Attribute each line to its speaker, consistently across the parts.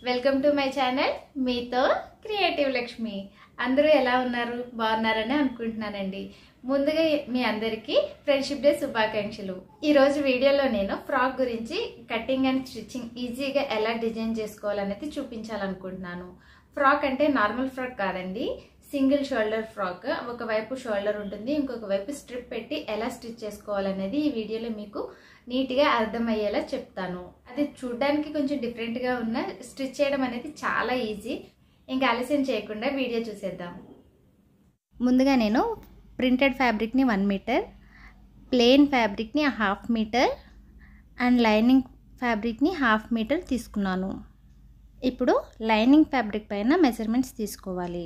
Speaker 1: Welcome to my channel మీతో creative Lakshmi. అందరూ ఎలా ఉన్నారు? బాగున్నారని అనుకుంటున్నానండి. ముందుగా మీ అందరికీ ఫ్రెండ్షిప్ డే శుభాకాంక్షలు. ఈరోజు వీడియోలో నేను ఫ్రాక్ గురించి కటింగ్ అండ్ స్టిచ్చింగ్ ఈజీగా ఎలా డిజైన్ చేసుకోవాలనేది చూపించాలనుకుంటున్నాను. ఫ్రాక్ అంటే నార్మల్ ఫ్రాక్ కాదండి, సింగిల్ షోల్డర్ ఫ్రాక్. ఒకవైపు షోల్డర్ ఉంటుంది, ఇంకొక వైపు స్ట్రిప్ పెట్టి ఎలా స్టిచ్ చేసుకోవాలనేది ఈ వీడియోలో మీకు నీట్గా అర్థమయ్యేలా చెప్తాను. అది చూడడానికి కొంచెం డిఫరెంట్గా ఉన్న స్టిచ్ చేయడం అనేది చాలా ఈజీ. ఇంకా ఆలస్యం చేయకుండా వీడియో చూసేద్దాం. ముందుగా నేను ప్రింటెడ్ ఫ్యాబ్రిక్ని 1 మీటర్, ప్లెయిన్ ఫ్యాబ్రిక్ని 1/2 మీటర్ అండ్ లైనింగ్ ఫ్యాబ్రిక్ని 1/2 మీటర్ తీసుకున్నాను. ఇప్పుడు లైనింగ్ ఫ్యాబ్రిక్ పైన మెజర్మెంట్స్ తీసుకోవాలి.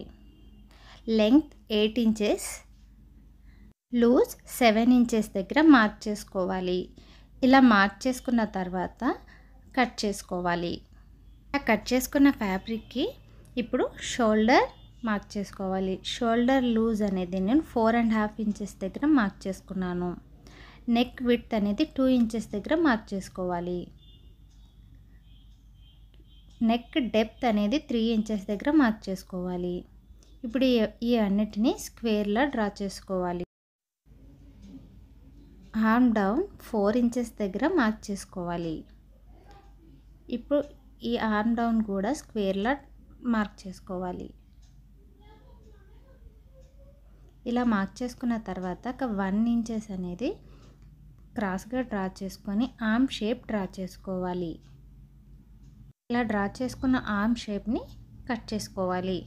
Speaker 1: లెంగ్త్ 8 ఇంచెస్, లూజ్ 7 ఇంచెస్ దగ్గర మార్క్ చేసుకోవాలి. ఇలా మార్క్ చేసుకున్న తర్వాత కట్ చేసుకోవాలి. కట్ చేసుకున్న ఫ్యాబ్రిక్కి ఇప్పుడు షోల్డర్ మార్క్ చేసుకోవాలి. షోల్డర్ లూజ్ అనేది నేను 4.5 ఇంచెస్ దగ్గర మార్క్ చేసుకున్నాను. నెక్ విడ్త్ అనేది 2 ఇంచెస్ దగ్గర మార్క్ చేసుకోవాలి. నెక్ డెప్త్ అనేది 3 ఇంచెస్ దగ్గర మార్క్ చేసుకోవాలి. ఇప్పుడు ఈ అన్నిటినీ స్క్వేర్లా డ్రా చేసుకోవాలి. ఆర్మ్ డౌన్ 4 ఇంచెస్ దగ్గర మార్క్ చేసుకోవాలి. ఇప్పుడు ఈ ఆర్మ్ డౌన్ కూడా స్క్వేర్లా మార్క్ చేసుకోవాలి. ఇలా మార్క్ చేసుకున్న తర్వాత ఒక 1 ఇంచెస్ అనేది క్రాస్గా డ్రా చేసుకొని ఆర్మ్ షేప్ డ్రా చేసుకోవాలి. ఇలా డ్రా చేసుకున్న ఆర్మ్ షేప్ని కట్ చేసుకోవాలి.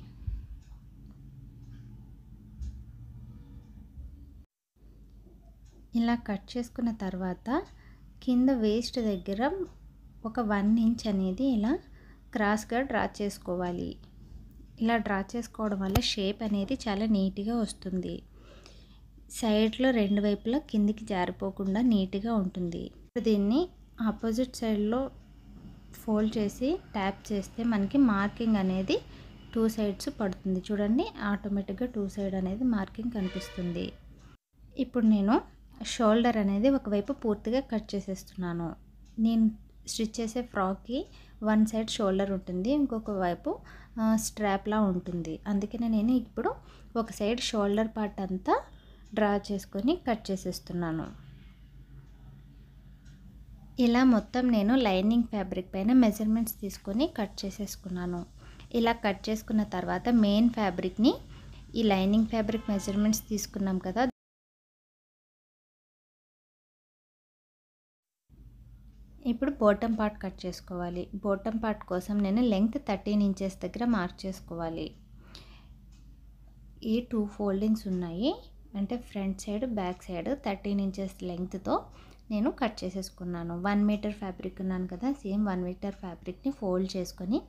Speaker 1: ఇలా కట్ చేసుకున్న తర్వాత కింద వేస్ట్ దగ్గర ఒక 1 ఇంచ్ అనేది ఇలా క్రాస్గా డ్రా చేసుకోవాలి. ఇలా డ్రా చేసుకోవడం వల్ల షేప్ అనేది చాలా నీట్గా వస్తుంది. సైడ్లో 2 వైపులా కిందికి జారిపోకుండా నీట్గా ఉంటుంది. దీన్ని ఆపోజిట్ సైడ్లో ఫోల్డ్ చేసి ట్యాప్ చేస్తే మనకి మార్కింగ్ అనేది 2 సైడ్స్ పడుతుంది. చూడండి, ఆటోమేటిక్గా 2 సైడ్ అనేది మార్కింగ్ కనిపిస్తుంది. ఇప్పుడు నేను షోల్డర్ అనేది ఒకవైపు పూర్తిగా కట్ చేసేస్తున్నాను. నేను స్టిచ్ చేసే ఫ్రాక్కి 1 సైడ్ షోల్డర్ ఉంటుంది, ఇంకొక వైపు స్ట్రాప్లా ఉంటుంది. అందుకనే నేను ఇప్పుడు ఒక సైడ్ షోల్డర్ పార్ట్ అంతా డ్రా చేసుకొని కట్ చేసేస్తున్నాను. ఇలా మొత్తం నేను లైనింగ్ ఫ్యాబ్రిక్ పైన మెజర్మెంట్స్ తీసుకొని కట్ చేసేసుకున్నాను. ఇలా కట్ చేసుకున్న తర్వాత మెయిన్ ఫ్యాబ్రిక్ని ఈ లైనింగ్ ఫ్యాబ్రిక్ మెజర్మెంట్స్ తీసుకున్నాం కదా, ఇప్పుడు బాటమ్ పార్ట్ కట్ చేసుకోవాలి. బాటమ్ పార్ట్ కోసం నేను లెంగ్త్ 13 ఇంచెస్ దగ్గర మార్క్ చేసుకోవాలి. ఈ 2 ఫోల్డింగ్స్ ఉన్నాయి, అంటే front side back side 13 inches లెంగ్త్తో నేను కట్ చేసేసుకున్నాను. 1 మీటర్ ఫ్యాబ్రిక్ ఉన్నాను కదా, సేమ్ 1 మీటర్ ఫ్యాబ్రిక్ని ఫోల్డ్ చేసుకొని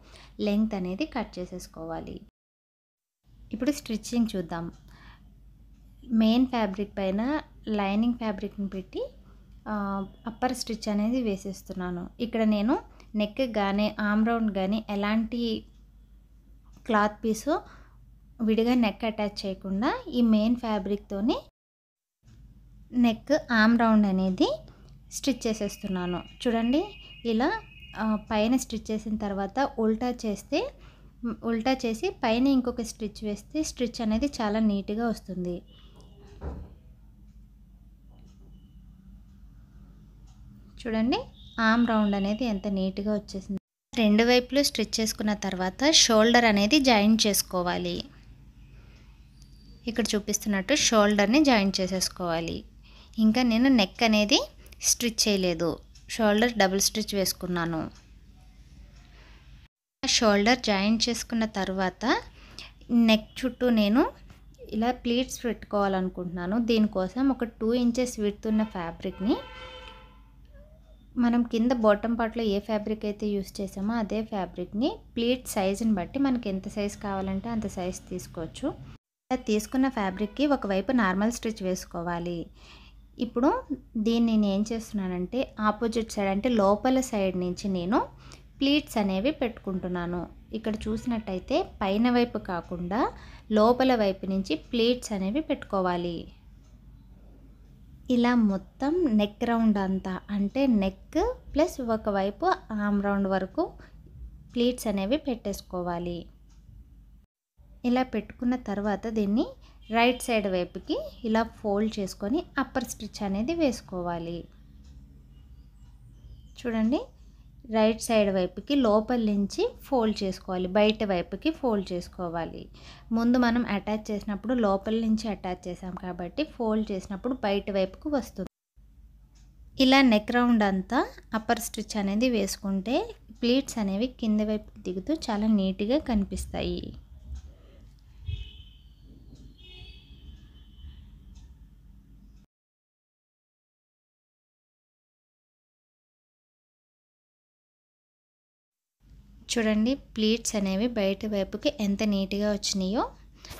Speaker 1: లెంగ్త్ అనేది కట్ చేసేసుకోవాలి. ఇప్పుడు స్టిచ్చింగ్ చూద్దాం. మెయిన్ ఫ్యాబ్రిక్ పైన లైనింగ్ ఫ్యాబ్రిక్ని పెట్టి అప్పర్ స్టిచ్ అనేది వేసేస్తున్నాను. ఇక్కడ నేను నెక్ కానీ ఆర్మ్ రౌండ్ కానీ ఎలాంటి క్లాత్ పీసు విడిగా నెక్ అటాచ్ చేయకుండా ఈ మెయిన్ ఫ్యాబ్రిక్తోనే నెక్ ఆర్మ్ రౌండ్ అనేది స్టిచ్ చేసేస్తున్నాను. చూడండి, ఇలా పైన స్టిచ్ చేసిన తర్వాత ఉల్టా చేసి పైన ఇంకొక స్టిచ్ వేస్తే స్టిచ్ అనేది చాలా నీట్గా వస్తుంది. చూడండి, ఆర్మ్ రౌండ్ అనేది ఎంత నీట్గా వచ్చేసింది. 2 వైపులు స్టిచ్ చేసుకున్న తర్వాత షోల్డర్ అనేది జాయింట్ చేసుకోవాలి. ఇక్కడ చూపిస్తున్నట్టు షోల్డర్ని జాయింట్ చేసేసుకోవాలి. ఇంకా నేను నెక్ అనేది స్టిచ్ చేయలేదు, షోల్డర్ డబుల్ స్టిచ్ వేసుకున్నాను. షోల్డర్ జాయింట్ చేసుకున్న తర్వాత నెక్ చుట్టూ నేను ఇలా ప్లీట్స్ పెట్టుకోవాలనుకుంటున్నాను. దీనికోసం ఒక 2 ఇంచెస్ విడ్త్ ఉన్న ఫ్యాబ్రిక్ని మనం కింద బాటమ్ పార్ట్లో ఏ ఫ్యాబ్రిక్ అయితే యూస్ చేసామో అదే ఫ్యాబ్రిక్ని ప్లీట్ సైజుని బట్టి మనకి ఎంత సైజ్ కావాలంటే అంత సైజ్ తీసుకోవచ్చు. తీసుకున్న ఫ్యాబ్రిక్కి ఒకవైపు నార్మల్ స్టిచ్ వేసుకోవాలి. ఇప్పుడు దీన్ని నేను ఏం చేస్తున్నానంటే ఆపోజిట్ సైడ్, అంటే లోపల సైడ్ నుంచి నేను ప్లీట్స్ అనేవి పెట్టుకుంటున్నాను. ఇక్కడ చూసినట్టయితే పైన వైపు కాకుండా లోపల వైపు నుంచి ప్లీట్స్ అనేవి పెట్టుకోవాలి. ఇలా మొత్తం నెక్ రౌండ్ అంతా, అంటే నెక్ ప్లస్ ఒకవైపు ఆర్మ్ రౌండ్ వరకు ప్లీట్స్ అనేవి పెట్టేసుకోవాలి. ఇలా పెట్టుకున్న తర్వాత దీన్ని రైట్ సైడ్ వైపుకి ఇలా ఫోల్డ్ చేసుకొని అప్పర్ స్టిచ్ అనేది వేసుకోవాలి. చూడండి, రైట్ సైడ్ వైపుకి లోపల నుంచి ఫోల్డ్ చేసుకోవాలి, బయట వైపుకి ఫోల్డ్ చేసుకోవాలి. ముందు మనం అటాచ్ చేసినప్పుడు లోపల నుంచి అటాచ్ చేసాం కాబట్టి ఫోల్డ్ చేసినప్పుడు బయట వైపుకు వస్తుంది. ఇలా నెక్ రౌండ్ అంతా అప్పర్ స్టిచ్ అనేది వేసుకుంటే ప్లీట్స్ అనేవి కింద వైపు దిగుతూ చాలా నీట్గా కనిపిస్తాయి. చూడండి, ప్లీట్స్ అనేవి బయట వైపుకి ఎంత నీట్గా వచ్చినాయో.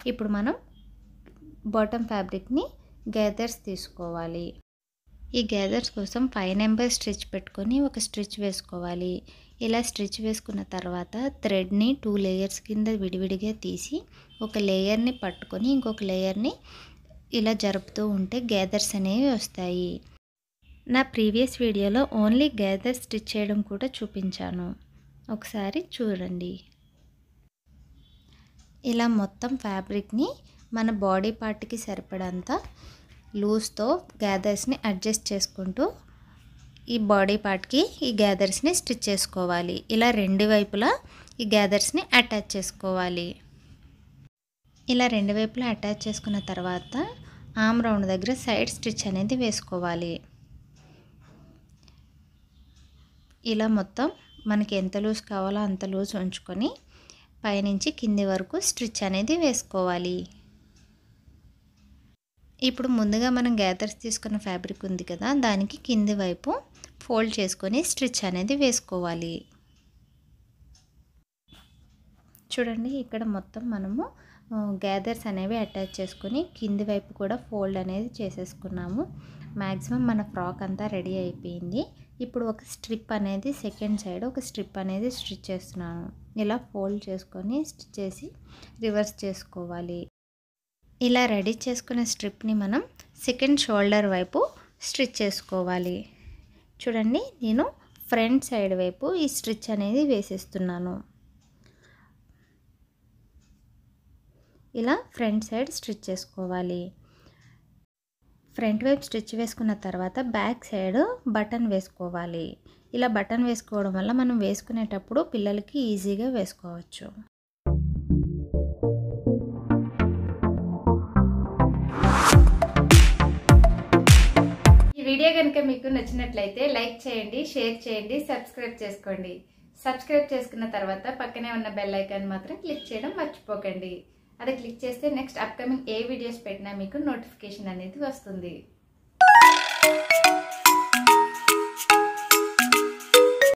Speaker 1: ఇప్పుడు మనం బాటమ్ ఫ్యాబ్రిక్ని గ్యాదర్స్ తీసుకోవాలి. ఈ గ్యాదర్స్ కోసం 5 నెంబర్ స్టిచ్ పెట్టుకొని ఒక స్టిచ్ వేసుకోవాలి. ఇలా స్టిచ్ వేసుకున్న తర్వాత థ్రెడ్ని 2 లేయర్స్ కింద విడివిడిగా తీసి ఒక లేయర్ని పట్టుకొని ఇంకొక లేయర్ని ఇలా జరుపుతూ ఉంటే గ్యాదర్స్ అనేవి వస్తాయి. నా ప్రీవియస్ వీడియోలో ఓన్లీ గ్యాదర్ స్టిచ్ చేయడం కూడా చూపించాను, ఒకసారి చూడండి. ఇలా మొత్తం ఫ్యాబ్రిక్ని మన బాడీ పార్ట్కి సరిపడంత లూజ్తో గ్యాదర్స్ని అడ్జస్ట్ చేసుకుంటూ ఈ బాడీ పార్ట్కి ఈ గ్యాదర్స్ని స్టిచ్ చేసుకోవాలి. ఇలా రెండు వైపులా ఈ గ్యాదర్స్ని అటాచ్ చేసుకోవాలి. ఇలా రెండు వైపులా అటాచ్ చేసుకున్న తర్వాత ఆర్మ్ రౌండ్ దగ్గర సైడ్ స్టిచ్ అనేది వేసుకోవాలి. ఇలా మొత్తం మనకి ఎంత లూజ్ కావాలో అంత లూజ్ ఉంచుకొని పైనుంచి కింది వరకు స్టిచ్ అనేది వేసుకోవాలి. ఇప్పుడు ముందుగా మనం గ్యాదర్స్ తీసుకున్న ఫ్యాబ్రిక్ ఉంది కదా, దానికి కింది వైపు ఫోల్డ్ చేసుకొని స్టిచ్ అనేది వేసుకోవాలి. చూడండి, ఇక్కడ మొత్తం మనము గ్యాదర్స్ అనేవి అటాచ్ చేసుకొని కింది వైపు కూడా ఫోల్డ్ అనేది చేసేసుకున్నాము. మ్యాక్సిమం మన ఫ్రాక్ అంతా రెడీ అయిపోయింది. ఇప్పుడు ఒక స్ట్రిప్ అనేది సెకండ్ సైడ్ ఒక స్ట్రిప్ అనేది స్టిచ్ చేస్తున్నాను. ఇలా ఫోల్డ్ చేసుకొని స్టిచ్ చేసి రివర్స్ చేసుకోవాలి. ఇలా రెడీ చేసుకున్న స్ట్రిప్ని మనం సెకండ్ షోల్డర్ వైపు స్టిచ్ చేసుకోవాలి. చూడండి, నేను ఫ్రంట్ సైడ్ వైపు ఈ స్టిచ్ అనేది వేసేస్తున్నాను. ఇలా ఫ్రంట్ సైడ్ స్టిచ్ చేసుకోవాలి. ఫ్రంట్ వైపు స్టిచ్ వేసుకున్న తర్వాత బ్యాక్ సైడ్ బటన్ వేసుకోవాలి. ఇలా బటన్ వేసుకోవడం వల్ల మనం వేసుకునేటప్పుడు పిల్లలకి ఈజీగా వేసుకోవచ్చు. ఈ వీడియో కనుక మీకు నచ్చినట్లయితే లైక్ చేయండి, షేర్ చేయండి, సబ్స్క్రైబ్ చేసుకోండి. సబ్స్క్రైబ్ చేసుకున్న తర్వాత పక్కనే ఉన్న బెల్ ఐకాన్ మాత్రం క్లిక్ చేయడం మర్చిపోకండి. అది క్లిక్ చేస్తే నెక్స్ట్ అప్కమింగ్ ఏ వీడియోస్ పెట్టినా మీకు నోటిఫికేషన్ అనేది వస్తుంది.